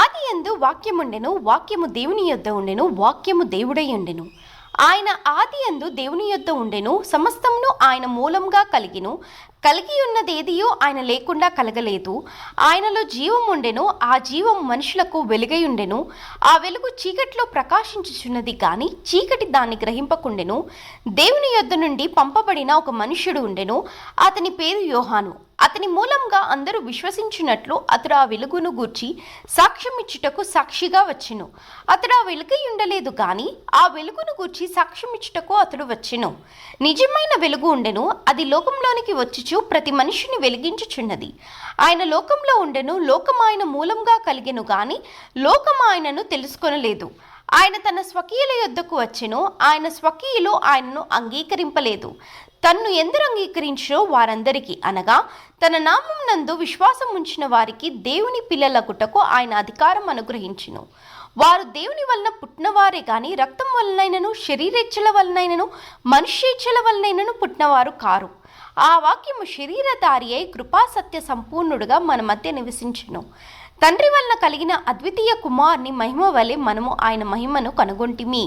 ఆదియందు వాక్యముండెను, వాక్యము దేవుని యొద్ద ఉండెను, వాక్యము దేవుడై ఉండెను. ఆయన ఆదియందు దేవుని యొద్ద ఉండెను, సమస్తమును ఆయన మూలంగా కలిగి ఉన్నదేదియో ఆయన లేకుండా కలగలేదు. ఆయనలో జీవం ఉండెను, ఆ జీవం మనుషులకు వెలుగై ఉండెను. ఆ వెలుగు చీకటిలో ప్రకాశించుచున్నది గాని చీకటి దాన్ని గ్రహింపకుండెను. దేవుని యొద్ద నుండి పంపబడిన ఒక మనుష్యుడు ఉండెను, అతని పేరు యోహాను. అతని మూలంగా అందరూ విశ్వసించినట్లు అతడు ఆ వెలుగును గూర్చి సాక్ష్యమిచ్చుటకు సాక్షిగా వచ్చెను. అతడు ఆ వెలుగై ఉండలేదు గాని ఆ వెలుగును గూర్చి సాక్ష్యమిచ్చుటకు అతడు వచ్చెను. నిజమైన వెలుగు ఉండెను, అది లోకంలోనికి వచ్చుచు ప్రతి మనిషిని వెలిగించుచున్నది. ఆయన లోకంలో ఉండెను, లోకం ఆయన మూలంగా కలిగెను గాని లోకం ఆయనను తెలుసుకొనలేదు. ఆయన తన స్వకీయుల యొద్దకు వచ్చెను, ఆయన స్వకీయులు ఆయనను అంగీకరింపలేదు. తన్ను ఎందరు అంగీకరించో వారందరికీ, అనగా తన నామం నందు విశ్వాసం ఉంచిన వారికి దేవుని పిల్లలగుటకు ఆయన అధికారం అనుగ్రహించును. వారు దేవుని వలన పుట్టినవారే గాని రక్తం వలనైనను, శరీరేచ్ఛల వలనైనను, మనుష్యేచ్ఛల వలనైనను పుట్టినవారు కారు. ఆ వాక్యము శరీరధారి అయి కృపాసత్య సంపూర్ణుడుగా మన మధ్య నివసించును. తండ్రి వలన కలిగిన అద్వితీయ కుమారుని మహిమ వలె మనము ఆయన మహిమను కనుగొంటిమి.